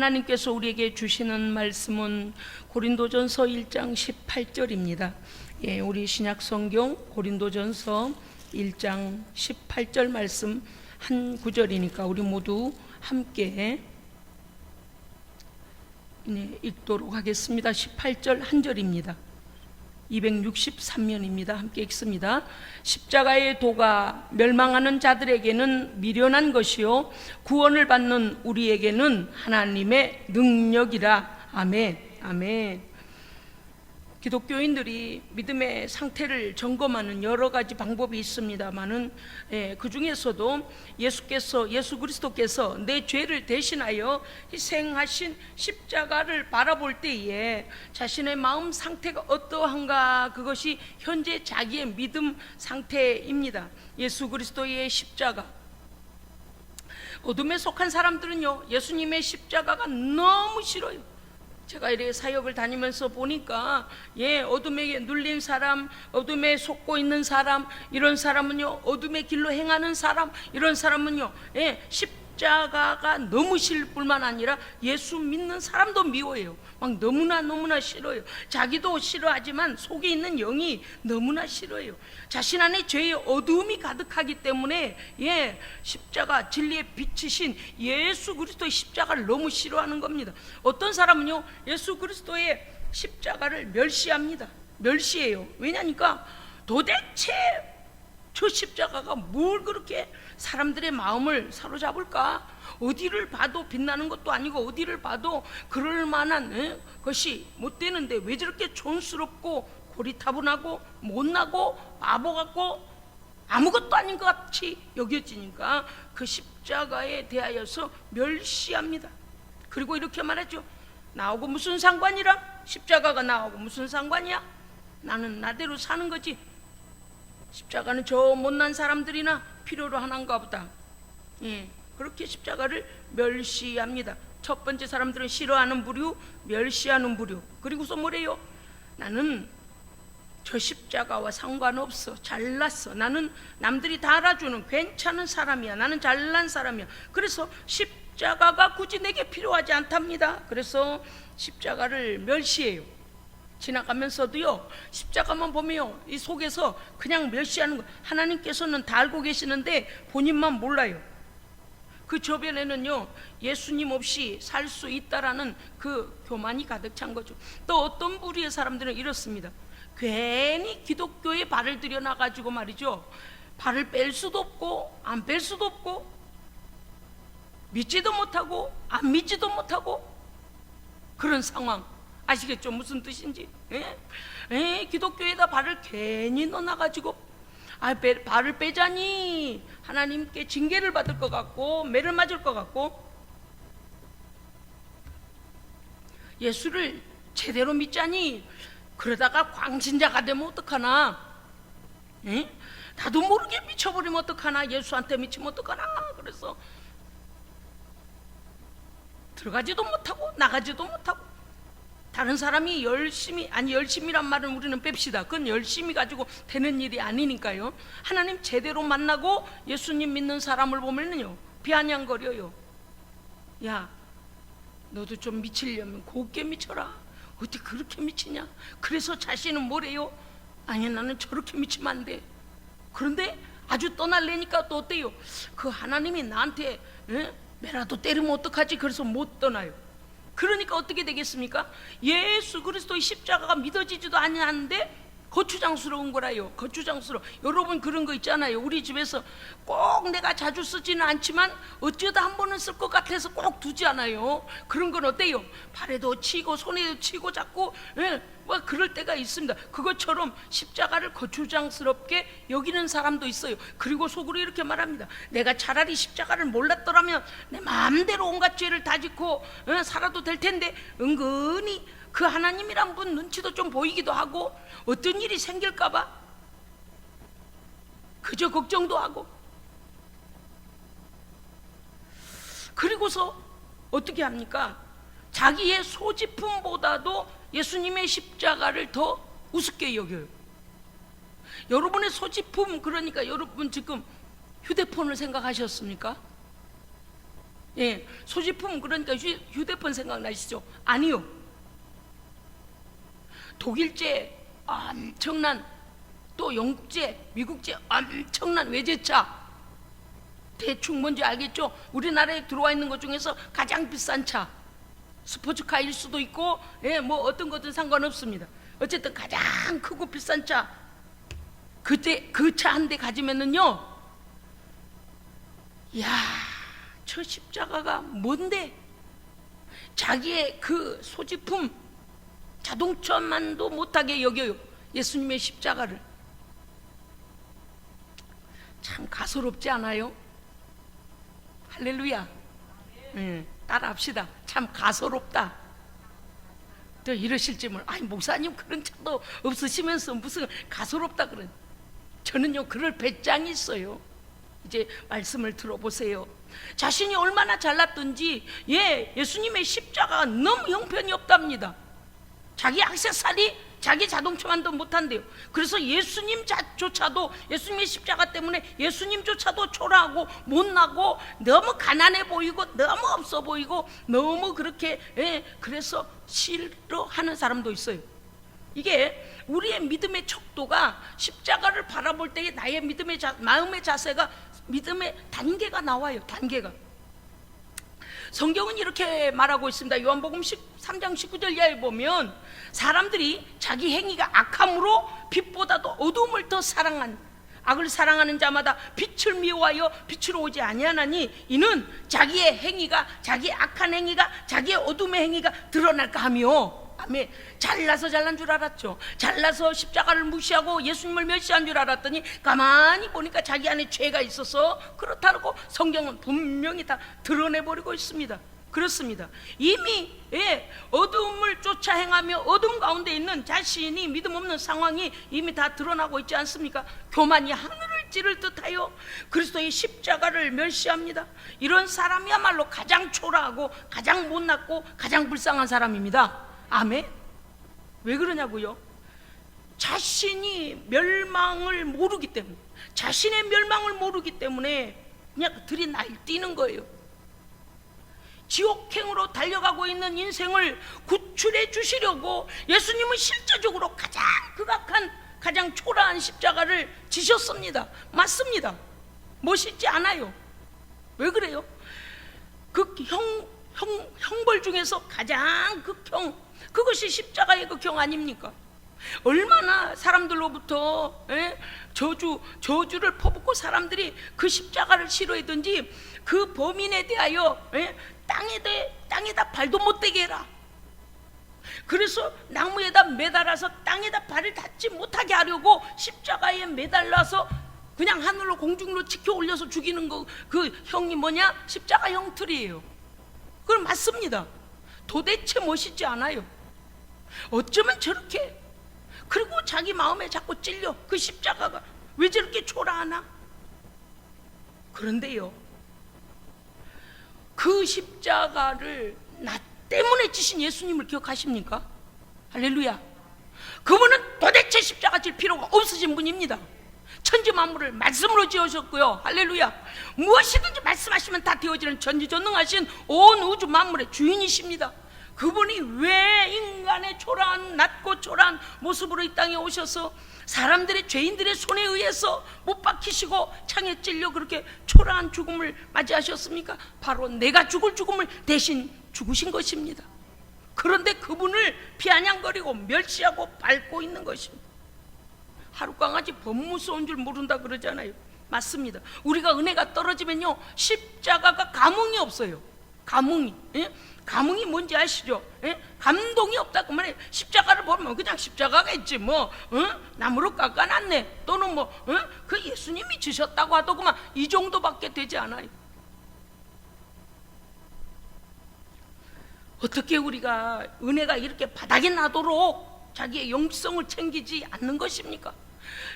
하나님께서 우리에게 주시는 말씀은 고린도전서 1장 18절입니다. 예, 우리 신약성경 고린도전서 1장 18절 말씀 한 구절이니까 우리 모두 함께 읽도록 하겠습니다. 18절 한 절입니다. 263면입니다. 함께 읽습니다. 십자가의 도가 멸망하는 자들에게는 미련한 것이요 구원을 받는 우리에게는 하나님의 능력이라. 아멘. 아멘. 기독교인들이 믿음의 상태를 점검하는 여러 가지 방법이 있습니다만은 그 중에서도 예수 그리스도께서 내 죄를 대신하여 희생하신 십자가를 바라볼 때에 자신의 마음 상태가 어떠한가, 그것이 현재 자기의 믿음 상태입니다. 예수 그리스도의 십자가. 어둠에 속한 사람들은요, 예수님의 십자가가 너무 싫어요. 제가 이렇게 사역을 다니면서 보니까 어둠에 눌린 사람, 어둠에 속고 있는 사람, 이런 사람은요, 어둠의 길로 행하는 사람, 이런 사람은요, 십자가가 너무 싫을 뿐만 아니라 예수 믿는 사람도 미워해요. 막 너무나 싫어요. 자기도 싫어하지만 속에 있는 영이 너무나 싫어요. 자신 안에 죄의 어두움이 가득하기 때문에 십자가, 진리의 빛이신 예수 그리스도의 십자가를 너무 싫어하는 겁니다. 어떤 사람은요, 예수 그리스도의 십자가를 멸시합니다. 멸시해요. 왜냐니까 도대체 저 십자가가 뭘 그렇게 사람들의 마음을 사로잡을까? 어디를 봐도 빛나는 것도 아니고 어디를 봐도 그럴 만한 것이 못 되는데 왜 저렇게 촌스럽고 고리타분하고 못나고 바보 같고 아무것도 아닌 것 같이 여겨지니까 그 십자가에 대하여서 멸시합니다. 그리고 이렇게 말하죠. 나하고 무슨 상관이라? 십자가가 나하고 무슨 상관이야? 나는 나대로 사는 거지. 십자가는 저 못난 사람들이나 필요로 하는가 보다. 그렇게 십자가를 멸시합니다. 첫 번째, 사람들은 싫어하는 부류, 멸시하는 부류. 그리고서 뭐래요? 나는 저 십자가와 상관없어. 잘났어. 나는 남들이 다 알아주는 괜찮은 사람이야. 나는 잘난 사람이야. 그래서 십자가가 굳이 내게 필요하지 않답니다. 그래서 십자가를 멸시해요. 지나가면서도요, 십자가만 보면요, 이 속에서 그냥 멸시하는 거. 하나님께서는 다 알고 계시는데 본인만 몰라요. 그 저변에는요, 예수님 없이 살 수 있다라는 그 교만이 가득 찬 거죠. 또 어떤 부류의 사람들은 이렇습니다. 괜히 기독교에 발을 들여놔가지고 말이죠, 발을 뺄 수도 없고 안 뺄 수도 없고 믿지도 못하고 안 믿지도 못하고 그런 상황. 아시겠죠? 무슨 뜻인지. 기독교에다 발을 괜히 넣어놔가지고 발을 빼자니 하나님께 징계를 받을 것 같고 매를 맞을 것 같고, 예수를 제대로 믿자니 그러다가 광신자가 되면 어떡하나, 나도 모르게 미쳐버리면 어떡하나, 예수한테 미치면 어떡하나. 그래서 들어가지도 못하고 나가지도 못하고, 다른 사람이 열심이란 말은 우리는 뺍시다. 그건 열심히 가지고 되는 일이 아니니까요. 하나님 제대로 만나고 예수님 믿는 사람을 보면요, 비아냥거려요. 야, 너도 좀 미치려면 곱게 미쳐라. 어떻게 그렇게 미치냐? 그래서 자신은 뭐래요? 아니, 나는 저렇게 미치면 안 돼. 그런데 아주 떠날래니까 또 어때요? 그 하나님이 나한테 매라도 때리면 어떡하지? 그래서 못 떠나요. 그러니까 어떻게 되겠습니까? 예수 그리스도의 십자가가 믿어지지도 않는데 거추장스러운 거라요. 거추장스러워. 여러분 그런 거 있잖아요. 우리 집에서 꼭 내가 자주 쓰지는 않지만 어쩌다 한 번은 쓸 것 같아서 꼭 두지 않아요. 그런 건 어때요? 발에도 치고 손에도 치고 자꾸 뭐 그럴 때가 있습니다. 그것처럼 십자가를 거추장스럽게 여기는 사람도 있어요. 그리고 속으로 이렇게 말합니다. 내가 차라리 십자가를 몰랐더라면 내 마음대로 온갖 죄를 다 짓고 살아도 될 텐데, 은근히 그 하나님이란 분 눈치도 좀 보이기도 하고 어떤 일이 생길까 봐 그저 걱정도 하고, 그리고서 어떻게 합니까? 자기의 소지품보다도 예수님의 십자가를 더 우습게 여겨요. 여러분의 소지품, 그러니까 여러분 지금 휴대폰을 생각하셨습니까? 예, 소지품 그러니까 휴대폰 생각나시죠? 아니요. 독일제 엄청난, 또 영국제, 미국제 엄청난 외제차, 대충 뭔지 알겠죠? 우리나라에 들어와 있는 것 중에서 가장 비싼 차, 스포츠카일 수도 있고, 예, 뭐 어떤 것든 상관없습니다. 어쨌든 가장 크고 비싼 차, 그때 그 차 한 대 가지면은요, 야, 저 십자가가 뭔데? 자기의 그 소지품 자동차만도 못하게 여겨요. 예수님의 십자가를. 참 가소롭지 않아요? 할렐루야. 따라합시다. 참 가소롭다. 또 이러실지 몰라. 아니, 목사님 그런 차도 없으시면서 무슨 가소롭다 그런. 저는요 그럴 배짱이 있어요. 이제 말씀을 들어보세요. 자신이 얼마나 잘났든지, 예, 예수님의 십자가가 너무 형편이 없답니다. 자기 액세서리, 자기 자동차만도 못한대요. 그래서 예수님조차도, 예수님의 십자가 때문에 예수님조차도 초라하고 못나고 너무 가난해 보이고 너무 없어 보이고 너무 그렇게, 예, 그래서 싫어하는 사람도 있어요. 이게 우리의 믿음의 척도가 십자가를 바라볼 때의 나의 믿음의 마음의 자세가, 믿음의 단계가 나와요. 단계가. 성경은 이렇게 말하고 있습니다. 요한복음 13장 19절 이하에 보면 사람들이 자기 행위가 악함으로 빛보다도 어두움을 더 사랑한, 악을 사랑하는 자마다 빛을 미워하여 빛으로 오지 아니하나니 이는 자기의 행위가, 자기의 악한 행위가, 자기의 어둠의 행위가 드러날까 하며. 아멘. 잘나서 잘난 줄 알았죠. 잘나서 십자가를 무시하고 예수님을 멸시한 줄 알았더니 가만히 보니까 자기 안에 죄가 있어서 그렇다고 성경은 분명히 다 드러내버리고 있습니다. 그렇습니다. 이미, 예, 어둠을 쫓아 행하며 어둠 가운데 있는 자신이 믿음 없는 상황이 이미 다 드러나고 있지 않습니까? 교만이 하늘을 찌를 듯하여 그리스도의 십자가를 멸시합니다. 이런 사람이야말로 가장 초라하고 가장 못났고 가장 불쌍한 사람입니다. 아멘. 왜 그러냐고요? 자신이 멸망을 모르기 때문에, 자신의 멸망을 모르기 때문에 그냥 들이 날뛰는 거예요. 지옥행으로 달려가고 있는 인생을 구출해 주시려고 예수님은 실제적으로 가장 극악한, 가장 초라한 십자가를 지셨습니다. 맞습니다. 멋있지 않아요. 왜 그래요? 형벌 중에서 가장 극형, 그것이 십자가의 극형 아닙니까? 얼마나 사람들로부터, 예? 저주를 퍼붓고 사람들이 그 십자가를 싫어하든지 그 범인에 대하여, 예? 땅에다 발도 못 대게 해라. 그래서 나무에다 매달아서 땅에다 발을 닿지 못하게 하려고 십자가에 매달라서 그냥 하늘로 공중으로 치켜 올려서 죽이는 거, 그 형이 뭐냐? 십자가 형틀이에요. 그건 맞습니다. 도대체 멋있지 않아요. 어쩌면 저렇게, 그리고 자기 마음에 자꾸 찔려. 그 십자가가 왜 저렇게 초라하나? 그런데요, 그 십자가를 나 때문에 지신 예수님을 기억하십니까? 할렐루야. 그분은 도대체 십자가 질 필요가 없으신 분입니다. 천지 만물을 말씀으로 지으셨고요. 할렐루야. 무엇이든지 말씀하시면 다 되어지는 전지전능하신 온 우주 만물의 주인이십니다. 그분이 왜 인간의 초라한, 낮고 초라한 모습으로 이 땅에 오셔서 사람들의, 죄인들의 손에 의해서 못 박히시고 창에 찔려 그렇게 초라한 죽음을 맞이하셨습니까? 바로 내가 죽을 죽음을 대신 죽으신 것입니다. 그런데 그분을 비아냥거리고 멸시하고 밟고 있는 것입니다. 하룻강아지 범무서운 줄 모른다 그러잖아요. 맞습니다. 우리가 은혜가 떨어지면요, 십자가가 감흥이 없어요. 감흥이, 예? 감흥이 뭔지 아시죠? 예? 감동이 없다 그 말이에요. 십자가를 보면 그냥 십자가가 있지 뭐, 나무로 깎아놨네, 또는 뭐, 그 예수님이 지셨다고 하더구만, 이 정도밖에 되지 않아요. 어떻게 우리가 은혜가 이렇게 바닥에 나도록 자기의 영성을 챙기지 않는 것입니까?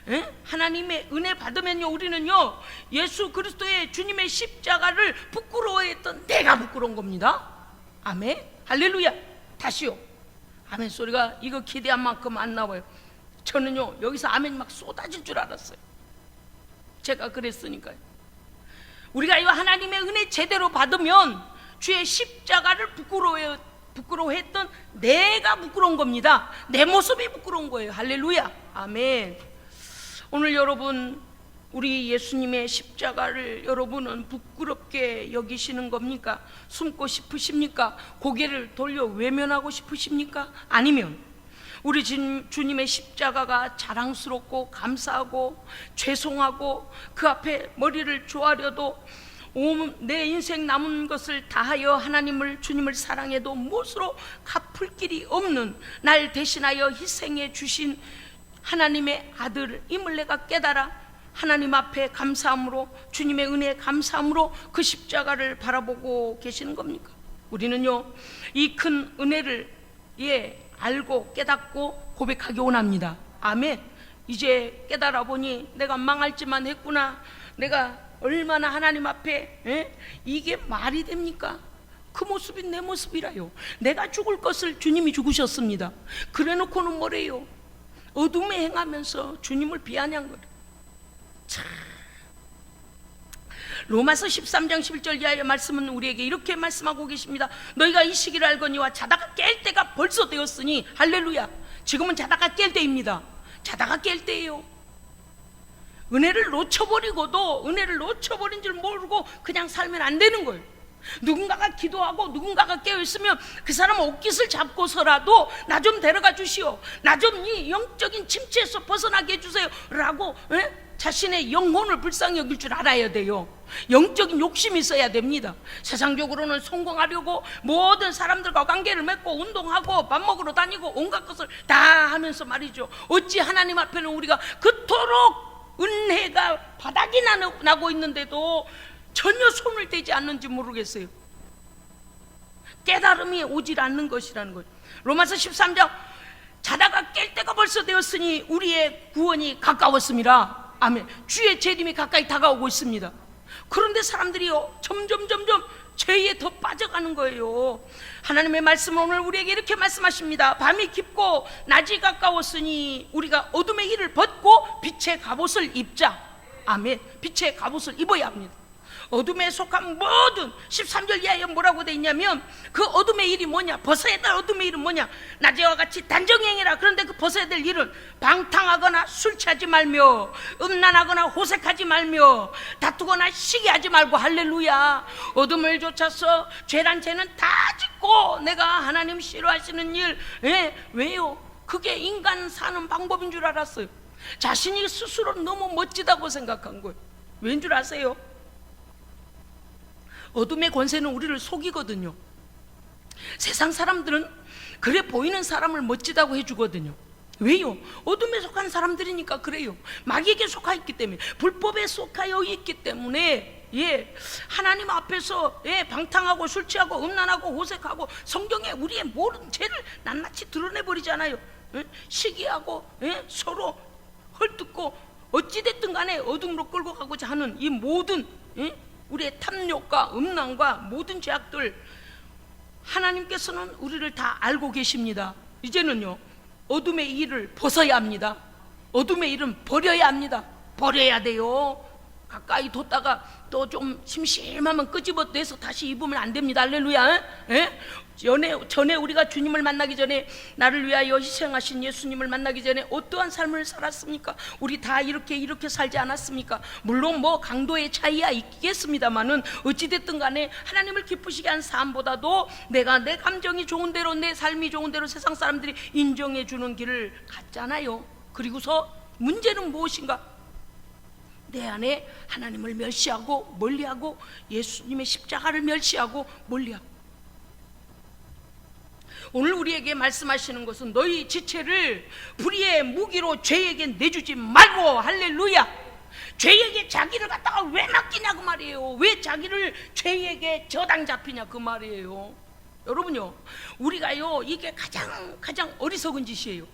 에? 하나님의 은혜 받으면요, 우리는요, 예수 그리스도의 주님의 십자가를 부끄러워했던 내가 부끄러운 겁니다. 아멘. 할렐루야. 다시요. 아멘 소리가 이거 기대한 만큼 안 나와요. 저는요, 여기서 아멘 막 쏟아질 줄 알았어요. 제가 그랬으니까요. 우리가 이 하나님의 은혜 제대로 받으면 주의 십자가를 부끄러워했던 내가 부끄러운 겁니다. 내 모습이 부끄러운 거예요. 할렐루야. 아멘. 오늘 여러분, 우리 예수님의 십자가를 여러분은 부끄럽게 여기시는 겁니까? 숨고 싶으십니까? 고개를 돌려 외면하고 싶으십니까? 아니면 우리 주님의 십자가가 자랑스럽고 감사하고 죄송하고 그 앞에 머리를 조아려도 내 인생 남은 것을 다하여 하나님을, 주님을 사랑해도 무엇으로 갚을 길이 없는 날 대신하여 희생해 주신 하나님의 아들임을 내가 깨달아 하나님 앞에 감사함으로, 주님의 은혜에 감사함으로 그 십자가를 바라보고 계시는 겁니까? 우리는요, 이 큰 은혜를 알고 깨닫고 고백하기 원합니다. 아멘. 이제 깨달아 보니 내가 망할지만 했구나. 내가 얼마나 하나님 앞에 이게 말이 됩니까? 그 모습이 내 모습이라요. 내가 죽을 것을 주님이 죽으셨습니다. 그래 놓고는 뭐래요? 어둠에 행하면서 주님을 비아냥 거래. 참, 로마서 13장 11절 이하의 말씀은 우리에게 이렇게 말씀하고 계십니다. 너희가 이 시기를 알거니와 자다가 깰 때가 벌써 되었으니, 할렐루야. 지금은 자다가 깰 때입니다. 자다가 깰 때예요. 은혜를 놓쳐버리고도 은혜를 놓쳐버린 줄 모르고 그냥 살면 안 되는 거예요. 누군가가 기도하고 누군가가 깨어있으면 그 사람 옷깃을 잡고서라도 나 좀 데려가 주시오, 나 좀 이 영적인 침체에서 벗어나게 해주세요 라고 자신의 영혼을 불쌍히 여길 줄 알아야 돼요. 영적인 욕심이 있어야 됩니다. 세상적으로는 성공하려고 모든 사람들과 관계를 맺고 운동하고 밥 먹으러 다니고 온갖 것을 다 하면서 말이죠, 어찌 하나님 앞에는 우리가 그토록 은혜가 바닥이 나고 있는데도 전혀 손을 대지 않는지 모르겠어요. 깨달음이 오질 않는 것이라는 거예요. 로마서 13장, 자다가 깰 때가 벌써 되었으니 우리의 구원이 가까웠습니다. 아멘. 주의 재림이 가까이 다가오고 있습니다. 그런데 사람들이요, 점점 죄에 더 빠져가는 거예요. 하나님의 말씀은 오늘 우리에게 이렇게 말씀하십니다. 밤이 깊고 낮이 가까웠으니 우리가 어둠의 일을 벗고 빛의 갑옷을 입자. 아멘. 빛의 갑옷을 입어야 합니다. 어둠에 속한 모든, 13절 이하에 뭐라고 돼 있냐면, 그 어둠의 일이 뭐냐, 벗어야 될 어둠의 일은 뭐냐, 낮에와 같이 단정행해라. 그런데 그 벗어야 될 일은 방탕하거나 술 취하지 말며, 음란하거나 호색하지 말며, 다투거나 시기하지 말고. 할렐루야. 어둠을 쫓아서 죄란 죄는 다 짓고 내가 하나님 싫어하시는 일, 왜요? 그게 인간 사는 방법인 줄 알았어요. 자신이 스스로 너무 멋지다고 생각한 거예요. 왠 줄 아세요? 어둠의 권세는 우리를 속이거든요. 세상 사람들은 그래 보이는 사람을 멋지다고 해주거든요. 왜요? 어둠에 속한 사람들이니까 그래요. 마귀에게 속하 있기 때문에, 불법에 속하여 있기 때문에, 하나님 앞에서 방탕하고 술 취하고 음란하고 호색하고 성경에 우리의 모든 죄를 낱낱이 드러내버리잖아요. 시기하고 서로 헐뜯고 어찌됐든 간에 어둠으로 끌고 가고자 하는 이 모든 우리의 탐욕과 음란과 모든 죄악들, 하나님께서는 우리를 다 알고 계십니다. 이제는요, 어둠의 일을 벗어야 합니다. 어둠의 일은 버려야 합니다. 버려야 돼요. 가까이 뒀다가 또 좀 심심하면 끄집어내서 다시 입으면 안 됩니다. 할렐루야. 전에 우리가 주님을 만나기 전에, 나를 위하여 희생하신 예수님을 만나기 전에 어떠한 삶을 살았습니까? 우리 다 이렇게 살지 않았습니까? 물론 뭐 강도의 차이야 있겠습니다만은, 어찌됐든 간에 하나님을 기쁘시게 한 삶보다도 내가 내 감정이 좋은 대로, 내 삶이 좋은 대로 세상 사람들이 인정해 주는 길을 갔잖아요. 그리고서 문제는 무엇인가? 내 안에 하나님을 멸시하고 멀리하고, 예수님의 십자가를 멸시하고 멀리하고. 오늘 우리에게 말씀하시는 것은 너희 지체를 불의의 무기로 죄에게 내주지 말고. 할렐루야. 죄에게 자기를 갖다가 왜 맡기냐 그 말이에요. 왜 자기를 죄에게 저당 잡히냐 그 말이에요. 여러분요, 우리가요, 이게 가장 어리석은 짓이에요.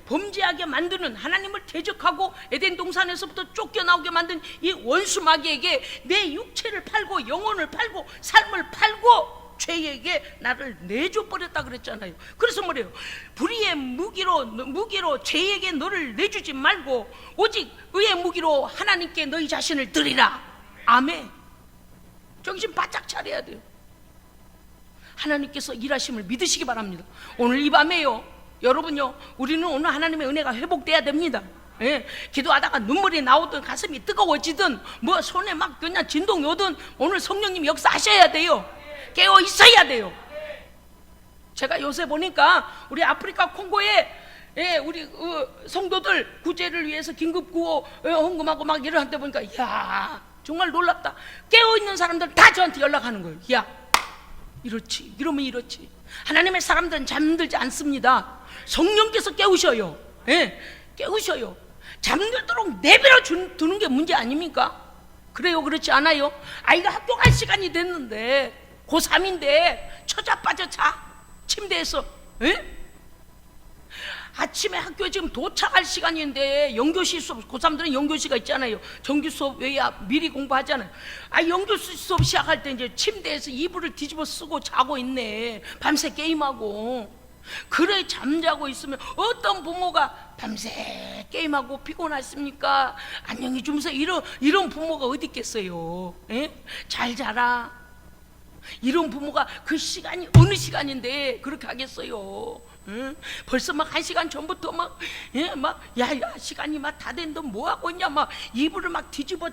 범죄하게 만드는, 하나님을 대적하고 에덴 동산에서부터 쫓겨나오게 만든 이 원수 마귀에게 내 육체를 팔고 영혼을 팔고 삶을 팔고 죄에게 나를 내줘버렸다 그랬잖아요. 그래서 뭐래요? 불의의 무기로 죄에게 너를 내주지 말고 오직 의의 무기로 하나님께 너희 자신을 드리라. 아멘. 정신 바짝 차려야 돼요. 하나님께서 일하심을 믿으시기 바랍니다. 오늘 이 밤에요, 여러분요, 우리는 오늘 하나님의 은혜가 회복돼야 됩니다. 예, 기도하다가 눈물이 나오든 가슴이 뜨거워지든 뭐 손에 막 그냥 진동이 오든 오늘 성령님 역사하셔야 돼요. 깨어 있어야 돼요. 제가 요새 보니까 우리 아프리카 콩고에 우리 성도들 구제를 위해서 긴급 구호 헌금하고 막 이런 때 보니까 이야, 정말 놀랍다. 깨어 있는 사람들 다 저한테 연락하는 거예요. 야, 이렇지, 이러면 이렇지. 하나님의 사람들은 잠들지 않습니다. 성령께서 깨우셔요. 예, 깨우셔요. 잠들도록 내버려 두는 게 문제 아닙니까? 그래요, 그렇지 않아요? 아이가 학교 갈 시간이 됐는데 고3인데 처자빠져 자, 침대에서. 예? 아침에 학교에 지금 도착할 시간인데 연교시 수업, 고3들은 연교시가 있잖아요. 정규 수업 외에 미리 공부하잖아요. 연교시 수업 시작할 때 이제 침대에서 이불을 뒤집어 쓰고 자고 있네. 밤새 게임하고. 그래, 잠자고 있으면 어떤 부모가 밤새 게임하고 피곤하십니까? 안녕히 주무세요. 이런 부모가 어디 있겠어요? 에? 잘 자라. 이런 부모가 그 시간이 어느 시간인데 그렇게 하겠어요? 응? 벌써 막 1시간 전부터 막 야, 시간이 막 다 됐는데 뭐 하고 있냐, 막 이불을 막 뒤집어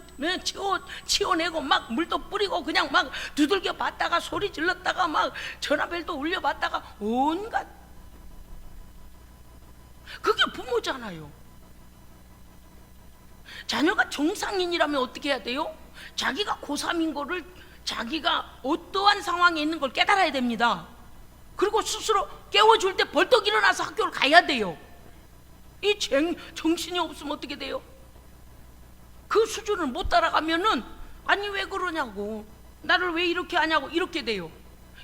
치워내고 막 물도 뿌리고 그냥 막 두들겨 봤다가 소리 질렀다가 막 전화벨도 울려 봤다가 온갖. 그게 부모잖아요. 자녀가 정상인이라면 어떻게 해야 돼요? 자기가 고3인 거를, 자기가 어떠한 상황에 있는 걸 깨달아야 됩니다. 그리고 스스로 깨워줄 때 벌떡 일어나서 학교를 가야 돼요. 이 정신이 없으면 어떻게 돼요? 그 수준을 못 따라가면은, 아니 왜 그러냐고, 나를 왜 이렇게 하냐고, 이렇게 돼요.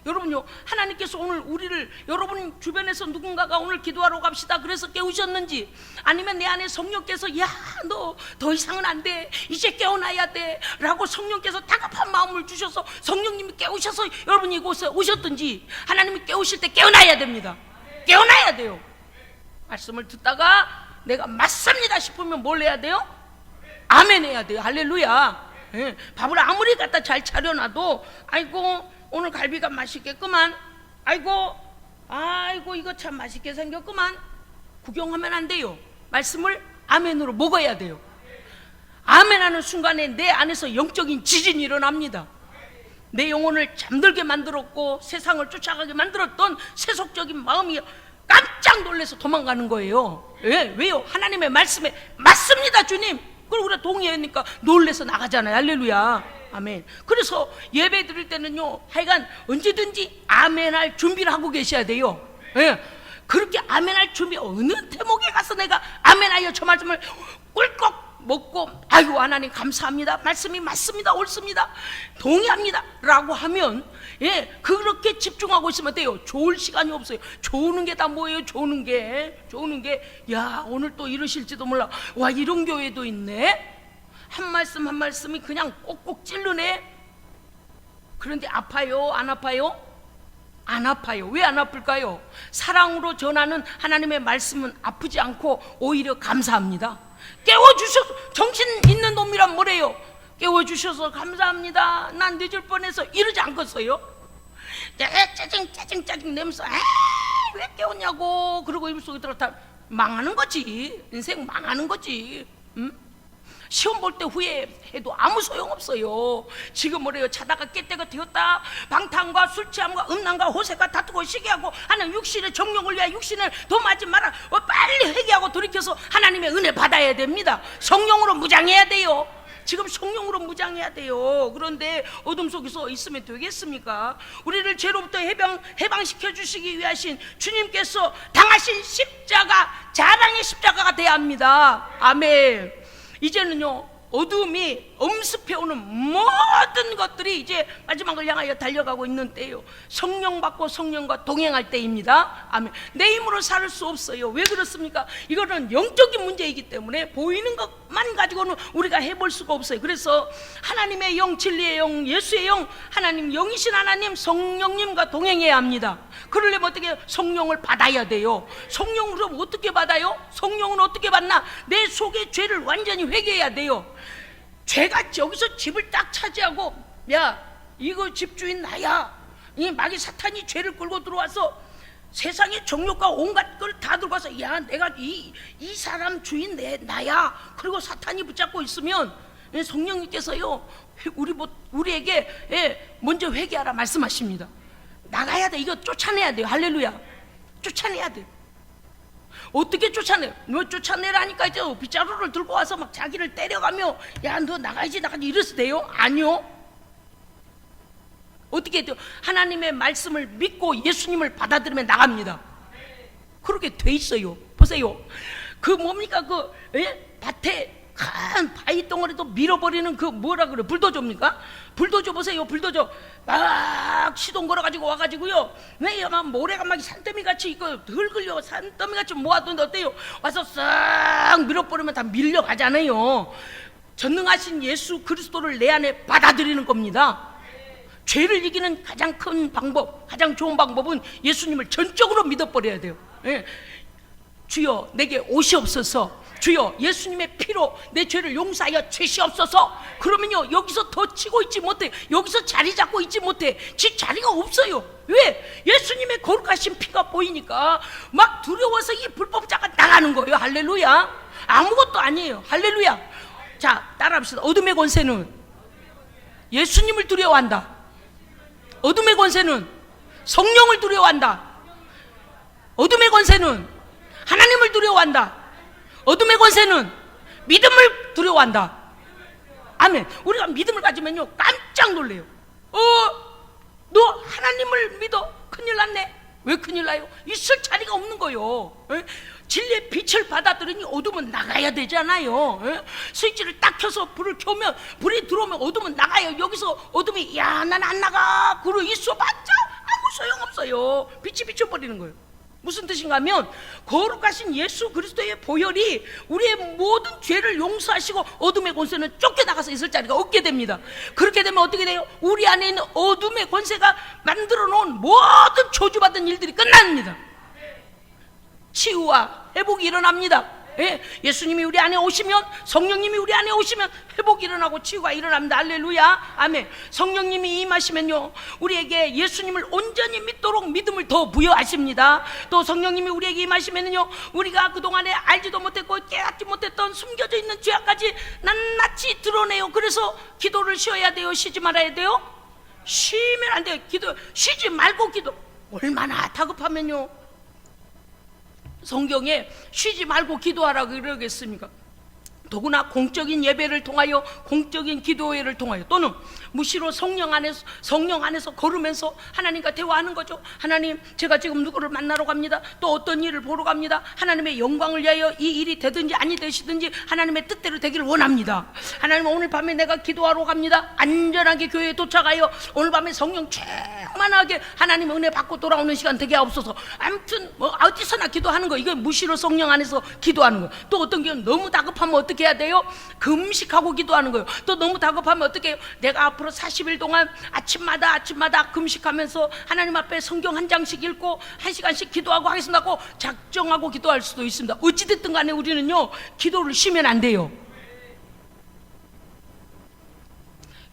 여러분요, 하나님께서 오늘 우리를, 여러분 주변에서 누군가가 오늘 기도하러 갑시다 그래서 깨우셨는지, 아니면 내 안에 성령께서 야, 너 더 이상은 안 돼, 이제 깨어나야 돼 라고 성령께서 다급한 마음을 주셔서 성령님이 깨우셔서 여러분이 이곳에 오셨든지, 하나님이 깨우실 때 깨어나야 됩니다. 깨어나야 돼요. 말씀을 듣다가 내가 맞습니다 싶으면 뭘 해야 돼요? 아멘 해야 돼요. 할렐루야. 예, 밥을 아무리 갖다 잘 차려놔도 아이고 오늘 갈비가 맛있겠구만, 아이고 이거 참 맛있게 생겼구만, 구경하면 안 돼요. 말씀을 아멘으로 먹어야 돼요. 아멘하는 순간에 내 안에서 영적인 지진이 일어납니다. 내 영혼을 잠들게 만들었고 세상을 쫓아가게 만들었던 세속적인 마음이 깜짝 놀라서 도망가는 거예요. 왜요? 하나님의 말씀에 맞습니다 주님, 그리고 우리가 동의하니까 놀라서 나가잖아요. 할렐루야. 아멘. 그래서 예배 드릴 때는요, 하여간 언제든지 아멘할 준비를 하고 계셔야 돼요. 예. 그렇게 아멘할 준비, 어느 대목에 가서 내가 아멘하여 저 말씀을 꿀꺽 먹고 아이고 하나님 감사합니다, 말씀이 맞습니다, 옳습니다, 동의합니다 라고 하면, 예, 그렇게 집중하고 있으면 돼요. 좋을 시간이 없어요. 좋은 게 다 뭐예요? 좋은 게 야, 오늘 또 이러실지도 몰라, 와 이런 교회도 있네, 한 말씀 한 말씀이 그냥 꼭꼭 찔르네. 그런데 아파요? 안 아파요? 안 아파요. 왜 안 아플까요? 사랑으로 전하는 하나님의 말씀은 아프지 않고 오히려 감사합니다. 깨워주셔서, 정신 있는 놈이란 뭐래요? 깨워주셔서 감사합니다, 난 늦을 뻔해서 이러지 않겠어요? 내가 짜증 내면서 왜 깨웠냐고 그러고 입속에 들어다 망하는 거지. 인생 망하는 거지. 시험 볼 때 후회해도 아무 소용없어요. 지금 뭐래요? 자다가 깨때가 되었다, 방탕과 술 취함과 음란과 호색과 다투고 시기하고 하는 육신의 정욕을 위하여 육신을 도마지 마라. 빨리 회개하고 돌이켜서 하나님의 은혜 받아야 됩니다. 성령으로 무장해야 돼요. 지금 성령으로 무장해야 돼요. 그런데 어둠 속에서 있으면 되겠습니까? 우리를 죄로부터 해방시켜 주시기 위하신 주님께서 당하신 십자가, 자랑의 십자가가 돼야 합니다. 아멘. 이제는요, 어둠이 엄습해오는 모든 것들이 이제 마지막을 향하여 달려가고 있는 때예요. 성령 받고 성령과 동행할 때입니다. 아멘. 내 힘으로 살 수 없어요. 왜 그렇습니까? 이거는 영적인 문제이기 때문에 보이는 것만 가지고는 우리가 해볼 수가 없어요. 그래서 하나님의 영, 진리의 영, 예수의 영, 하나님 영이신 하나님 성령님과 동행해야 합니다. 그러려면 어떻게 해요? 성령을 받아야 돼요. 성령으로 어떻게 받아요? 성령은 어떻게 받나? 내 속의 죄를 완전히 회개해야 돼요. 죄가 여기서 집을 딱 차지하고, 야 이거 집주인 나야. 이 마귀 사탄이 죄를 끌고 들어와서 세상의 정욕과 온갖 걸 다 들고 와서 야 내가 이 사람 주인 나야. 그리고 사탄이 붙잡고 있으면 성령님께서요 우리에게 먼저 회개하라 말씀하십니다. 나가야 돼. 이거 쫓아내야 돼요. 할렐루야. 쫓아내야 돼. 어떻게 쫓아내? 너 쫓아내라니까 이제 빗자루를 들고 와서 막 자기를 때려가며 야 너 나가야지 이래서 돼요? 아니요. 어떻게 돼요? 하나님의 말씀을 믿고 예수님을 받아들이면 나갑니다. 그렇게 돼 있어요. 보세요. 그 뭡니까 밭에 큰 바위 덩어리도 밀어버리는 그 뭐라 그래? 불도저입니까? 불도저 보세요. 불도저 막 시동 걸어가지고 와가지고요. 막 모래가 막 산더미 같이 이거 흙을요 산더미 같이 모아둔데 어때요? 와서 싹 밀어버리면 다 밀려가잖아요. 전능하신 예수 그리스도를 내 안에 받아들이는 겁니다. 죄를 이기는 가장 큰 방법, 가장 좋은 방법은 예수님을 전적으로 믿어버려야 돼요. 예. 주여 내게 옷이없어서, 주여 예수님의 피로 내 죄를 용서하여 죄시옵소서. 그러면요 여기서 더 치고 있지 못해. 여기서 자리 잡고 있지 못해. 지 자리가 없어요. 왜? 예수님의 거룩하신 피가 보이니까 막 두려워서 이 불법자가 나가는 거예요. 할렐루야. 아무것도 아니에요. 할렐루야. 자 따라합시다. 어둠의 권세는 예수님을 두려워한다. 어둠의 권세는 성령을 두려워한다. 어둠의 권세는 하나님을 두려워한다. 어둠의 권세는 믿음을 두려워한다. 아멘. 우리가 믿음을 가지면요 깜짝 놀래요. 너 하나님을 믿어? 큰일 났네. 왜 큰일 나요? 있을 자리가 없는 거예요. 진리의 빛을 받아들이니 어둠은 나가야 되잖아요. 스위치를 딱 켜서 불을 켜면 불이 들어오면 어둠은 나가요. 여기서 어둠이 야 난 안 나가 그러 있어봤자 아무 소용없어요. 빛이 비춰버리는 거예요. 무슨 뜻인가 하면 거룩하신 예수 그리스도의 보혈이 우리의 모든 죄를 용서하시고 어둠의 권세는 쫓겨나가서 있을 자리가 없게 됩니다. 그렇게 되면 어떻게 돼요? 우리 안에 있는 어둠의 권세가 만들어 놓은 모든 저주받은 일들이 끝납니다. 치유와 회복이 일어납니다. 예수님이 우리 안에 오시면, 성령님이 우리 안에 오시면 회복이 일어나고 치유가 일어납니다. 할렐루야. 아멘. 성령님이 임하시면요 우리에게 예수님을 온전히 믿도록 믿음을 더 부여하십니다. 또 성령님이 우리에게 임하시면요 우리가 그동안에 알지도 못했고 깨닫지 못했던 숨겨져 있는 죄악까지 낱낱이 드러내요. 그래서 기도를 쉬어야 돼요? 쉬지 말아야 돼요? 쉬면 안 돼요. 쉬지 말고 기도. 얼마나 다급하면요 성경에 쉬지 말고 기도하라고 그러겠습니까? 더구나 공적인 예배를 통하여, 공적인 기도회를 통하여, 또는 무시로 성령 안에서 걸으면서 하나님과 대화하는 거죠. 하나님, 제가 지금 누구를 만나러 갑니다. 또 어떤 일을 보러 갑니다. 하나님의 영광을 위하여 이 일이 되든지 아니 되시든지 하나님의 뜻대로 되기를 원합니다. 하나님, 오늘 밤에 내가 기도하러 갑니다. 안전하게 교회에 도착하여 오늘 밤에 성령 충만하게 하나님 은혜 받고 돌아오는 시간 되게 하옵소서. 아무튼 어디서나 기도하는 거, 이거 무시로 성령 안에서 기도하는 거. 또 어떤 경우는 너무 다급하면 어떻게 해야 돼요? 금식하고 기도하는 거예요. 또 너무 다급하면 어떻게 해요? 내가 앞으로 40일 동안 아침마다 금식하면서 하나님 앞에 성경 한 장씩 읽고 1시간씩 기도하고 하겠습니다 하고 작정하고 기도할 수도 있습니다. 어찌됐든 간에 우리는요 기도를 쉬면 안 돼요.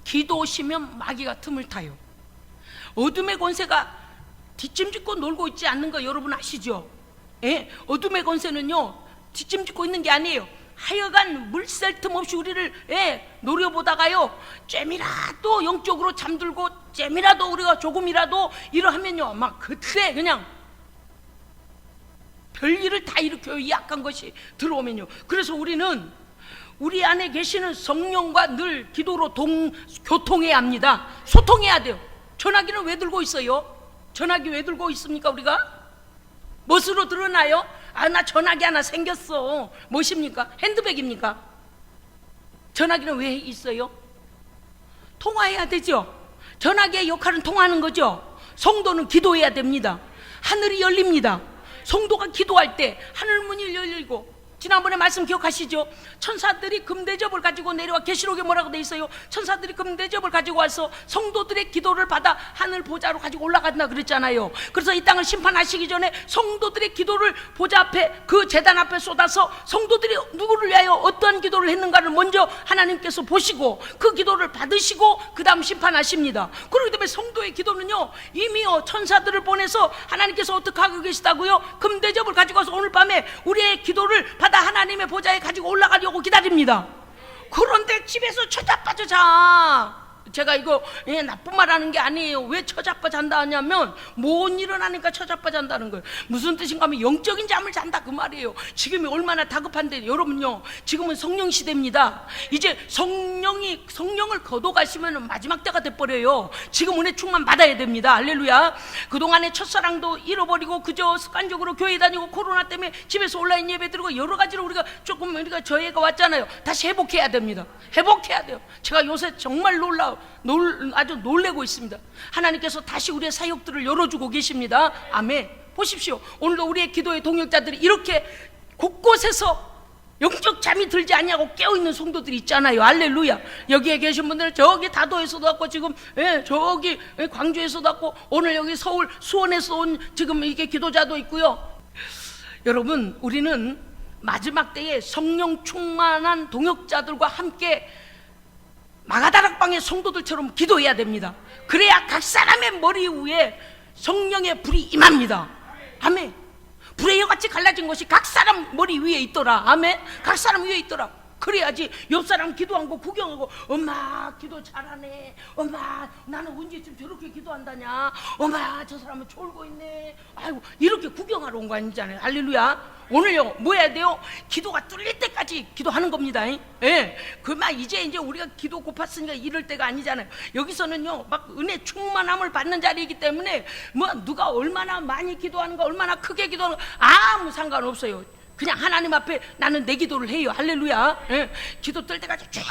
기도 쉬면 마귀가 틈을 타요. 어둠의 권세가 뒷짐짓고 놀고 있지 않는 거 여러분 아시죠? 어둠의 권세는요 뒷짐짓고 있는 게 아니에요. 하여간 물샐 틈 없이 우리를 노려보다가요 잼이라도 영적으로 잠들고 잼이라도 우리가 조금이라도 이러하면요 막 그때 그냥 별일을 다 일으켜요. 이 약한 것이 들어오면요. 그래서 우리는 우리 안에 계시는 성령과 늘 기도로 교통해야 합니다. 소통해야 돼요. 전화기는 왜 들고 있어요? 전화기 왜 들고 있습니까? 우리가 무엇으로 드러나요? 나 전화기 하나 생겼어. 무엇입니까? 핸드백입니까? 전화기는 왜 있어요? 통화해야 되죠. 전화기의 역할은 통화하는 거죠. 성도는 기도해야 됩니다. 하늘이 열립니다. 성도가 기도할 때 하늘 문이 열리고 지난번에 말씀 기억하시죠? 천사들이 금대접을 가지고 내려와, 계시록에 뭐라고 돼 있어요? 천사들이 금대접을 가지고 와서 성도들의 기도를 받아 하늘 보좌로 가지고 올라간다 그랬잖아요. 그래서 이 땅을 심판하시기 전에 성도들의 기도를 보좌 앞에, 그 제단 앞에 쏟아서 성도들이 누구를 위하여 어떠한 기도를 했는가를 먼저 하나님께서 보시고 그 기도를 받으시고 그 다음 심판하십니다. 그렇기 때문에 성도의 기도는요, 이미요 천사들을 보내서 하나님께서 어떻게 하고 계시다고요? 금대접을 가지고 와서 오늘 밤에 우리의 기도를 받아 하나님의 보좌에 가지고 올라가려고 기다립니다. 그런데 집에서 처자빠져 자. 제가 이거 나쁜 말 하는 게 아니에요. 왜 처자빠 잔다 하냐면 못 일어나니까 처자빠 잔다는 거예요. 무슨 뜻인가 하면 영적인 잠을 잔다 그 말이에요. 지금이 얼마나 다급한데 여러분요, 지금은 성령 시대입니다. 이제 성령을 거둬가시면 마지막 때가 돼버려요. 지금 은혜 충만 받아야 됩니다. 할렐루야. 그동안에 첫사랑도 잃어버리고 그저 습관적으로 교회 다니고 코로나 때문에 집에서 온라인 예배 드리고 여러 가지로 우리가 저희가 왔잖아요. 다시 회복해야 됩니다. 회복해야 돼요. 제가 요새 정말 아주 놀래고 있습니다. 하나님께서 다시 우리의 사역들을 열어주고 계십니다. 아멘. 보십시오. 오늘도 우리의 기도의 동역자들이 이렇게 곳곳에서 영적 잠이 들지 않냐고 깨어있는 성도들이 있잖아요. 할렐루야. 여기에 계신 분들은 저기 다도에서도 왔고, 지금 저기 광주에서도 왔고, 오늘 여기 서울 수원에서 온 지금 이게 기도자도 있고요. 여러분, 우리는 마지막 때에 성령 충만한 동역자들과 함께 마가다락방의 성도들처럼 기도해야 됩니다. 그래야 각 사람의 머리 위에 성령의 불이 임합니다. 아멘. 불의 여같이 갈라진 것이 각 사람 머리 위에 있더라. 아멘. 각 사람 위에 있더라. 그래야지 옆 사람 기도한 거 구경하고, 엄마 기도 잘하네, 엄마 나는 언제쯤 저렇게 기도한다냐, 엄마 저 사람은 졸고 있네, 아이고, 이렇게 구경하러 온 거 아니잖아요. 할렐루야. 오늘요 뭐 해야 돼요? 기도가 뚫릴 때까지 기도하는 겁니다. 예. 그만 이제 우리가 기도 고팠으니까 이럴 때가 아니잖아요. 여기서는요 막 은혜 충만함을 받는 자리이기 때문에 뭐 누가 얼마나 많이 기도하는가, 얼마나 크게 기도하는가 아무 상관없어요. 그냥 하나님 앞에 나는 내 기도를 해요. 할렐루야. 예. 기도 뜰 때까지 줘야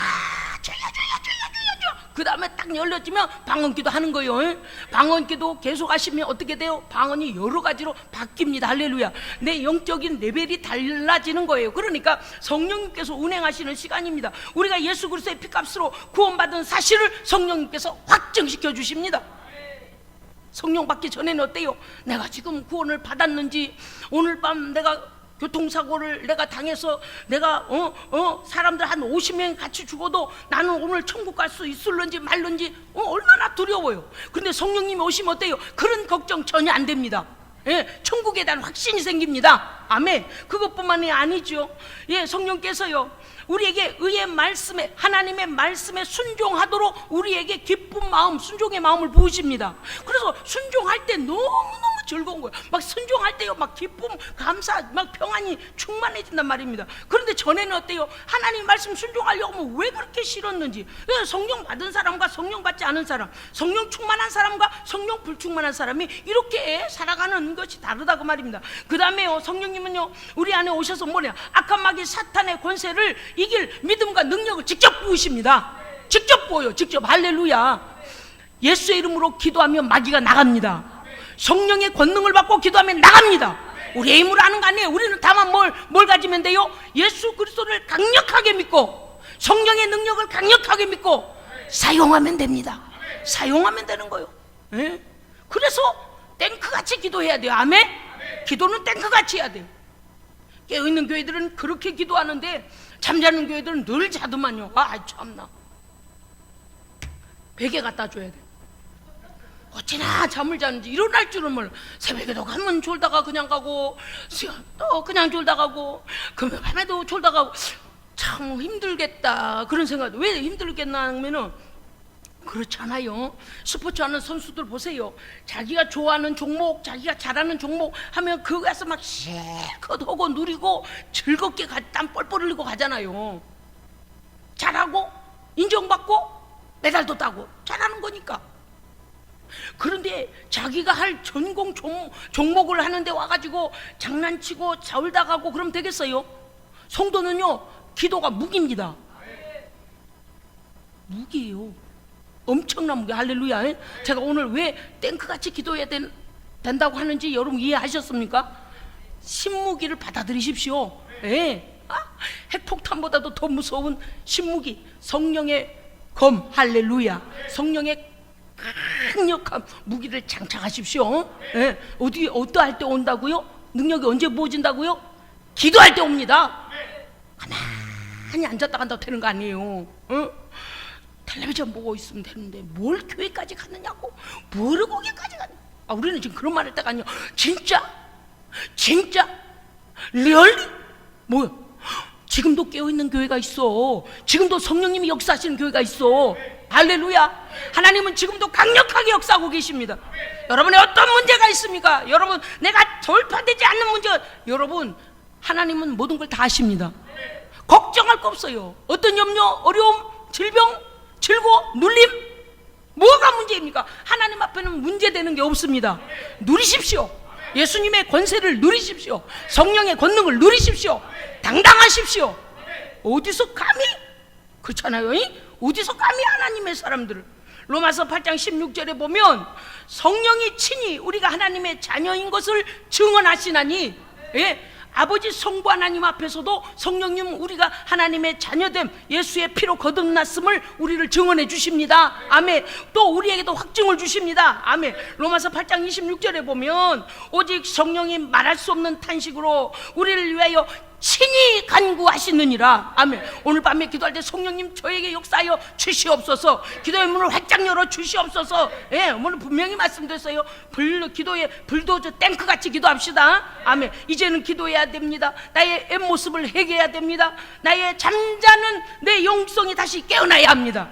그 다음에 딱 열려지면 방언기도 하는 거예요. 예. 방언기도 계속 하시면 어떻게 돼요? 방언이 여러 가지로 바뀝니다. 할렐루야. 내 영적인 레벨이 달라지는 거예요. 그러니까 성령님께서 운행하시는 시간입니다. 우리가 예수 그리스도의 피값으로 구원받은 사실을 성령님께서 확증시켜 주십니다. 성령 받기 전에는 어때요? 내가 지금 구원을 받았는지, 오늘 밤 내가 교통사고를 내가 당해서 내가 사람들 한 50명 같이 죽어도 나는 오늘 천국 갈 수 있을런지 말런지 얼마나 두려워요. 근데 성령님이 오시면 어때요? 그런 걱정 전혀 안 됩니다. 예, 천국에 대한 확신이 생깁니다. 아멘. 그것뿐만이 아니죠. 예, 성령께서요 우리에게 의의 말씀에, 하나님의 말씀에 순종하도록 우리에게 기쁜 마음, 순종의 마음을 부으십니다. 그래서 순종할 때 너무너무 즐거운 거예요. 막 순종할 때요 막 기쁨, 감사, 막 평안이 충만해진단 말입니다. 그런데 전에는 어때요? 하나님 말씀 순종하려고 하면 왜 그렇게 싫었는지. 성령 받은 사람과 성령 받지 않은 사람, 성령 충만한 사람과 성령 불충만한 사람이 이렇게 살아가는 것이 다르다고 말입니다. 그 다음에요 성령님은요 우리 안에 오셔서 뭐냐, 악한 마귀 사탄의 권세를 이길 믿음과 능력을 직접 부으십니다. 직접 부어요. 직접. 할렐루야. 예수의 이름으로 기도하면 마귀가 나갑니다. 성령의 권능을 받고 기도하면 나갑니다. 우리의 힘으로 하는 거 아니에요. 우리는 다만 뭘 가지면 돼요? 예수 그리스도를 강력하게 믿고 성령의 능력을 강력하게 믿고 사용하면 됩니다. 사용하면 되는 거예요. 예? 그래서 탱크같이 기도해야 돼요. 아멘? 기도는 탱크같이 해야 돼요. 깨어있는 교회들은 그렇게 기도하는데 잠자는 교회들은 늘 자더만요. 아 참나, 베개 갖다 줘야 돼. 어찌나 잠을 자는지 일어날 줄은 몰라. 새벽에도 가면 졸다가 그냥 가고, 또 그냥 졸다 가고, 그러면 밤에도 졸다 가고, 참 힘들겠다 그런 생각. 왜 힘들겠나 하면은 그렇잖아요. 스포츠 하는 선수들 보세요. 자기가 좋아하는 종목, 자기가 잘하는 종목 하면 그거 가서 막 실컷 하고 누리고 즐겁게 땀 뻘뻘 흘리고 가잖아요. 잘하고 인정받고 메달도 따고 잘하는 거니까. 그런데 자기가 할 전공 종목을 하는데 와가지고 장난치고 자울다 가고 그러면 되겠어요? 성도는요 기도가 무기입니다. 무기예요. 엄청난 무기. 할렐루야. 제가 오늘 왜 탱크같이 기도해야 된다고 하는지 여러분 이해하셨습니까? 신무기를 받아들이십시오. 예. 핵폭탄보다도 더 무서운 신무기, 성령의 검. 할렐루야. 성령의 강력한 무기를 장착하십시오. 예. 어떠할 때 온다고요? 능력이 언제 부어진다고요? 기도할 때 옵니다. 가만히 앉았다 간다고 되는 거 아니에요. 텔레비전 보고 있으면 되는데 뭘 교회까지 갔느냐고, 뭐를 거기까지 갔냐. 우리는 지금 그런 말 할 때가 아니에요. 진짜 리얼리 뭐야? 지금도 깨어있는 교회가 있어. 지금도 성령님이 역사하시는 교회가 있어. 할렐루야. 하나님은 지금도 강력하게 역사하고 계십니다. 여러분의 어떤 문제가 있습니까? 여러분, 내가 돌파되지 않는 문제가, 여러분, 하나님은 모든 걸 다 아십니다. 걱정할 거 없어요. 어떤 염려, 어려움, 질병, 질고, 눌림, 뭐가 문제입니까? 하나님 앞에는 문제되는 게 없습니다. 누리십시오. 예수님의 권세를 누리십시오. 성령의 권능을 누리십시오. 당당하십시오. 어디서 감히, 그렇잖아요. 어디서 감히 하나님의 사람들을. 로마서 8장 16절에 보면 성령이 친히 우리가 하나님의 자녀인 것을 증언하시나니, 예, 아버지 성부 하나님 앞에서도 성령님 우리가 하나님의 자녀됨, 예수의 피로 거듭났음을 우리를 증언해 주십니다. 아멘. 또 우리에게도 확증을 주십니다. 아멘. 로마서 8장 26절에 보면 오직 성령이 말할 수 없는 탄식으로 우리를 위하여 친히 간구하시느니라. 아멘. 오늘 밤에 기도할 때 성령님 저에게 역사하여 주시옵소서. 기도의 문을 활짝 열어 주시옵소서. 예, 오늘 분명히 말씀드렸어요. 기도에 불도저 탱크같이 기도합시다. 아멘. 이제는 기도해야 됩니다. 나의 앱모습을 회개해야 됩니다. 나의 잠자는 내 영성이 다시 깨어나야 합니다.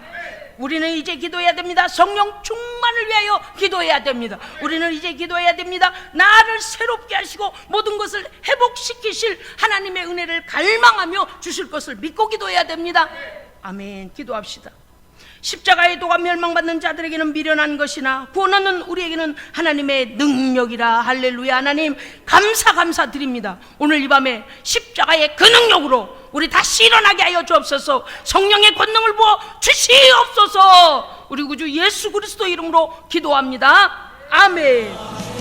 우리는 이제 기도해야 됩니다. 성령 충만을 위하여 기도해야 됩니다. 우리는 이제 기도해야 됩니다. 나를 새롭게 하시고 모든 것을 회복시키실 하나님의 은혜를 갈망하며 주실 것을 믿고 기도해야 됩니다. 아멘. 기도합시다. 십자가의 도가 멸망받는 자들에게는 미련한 것이나 구원하는 우리에게는 하나님의 능력이라. 할렐루야. 하나님 감사드립니다. 오늘 이 밤에 십자가의 그 능력으로 우리 다시 일어나게 하여 주옵소서. 성령의 권능을 부어 주시옵소서. 우리 구주 예수 그리스도 이름으로 기도합니다. 아멘.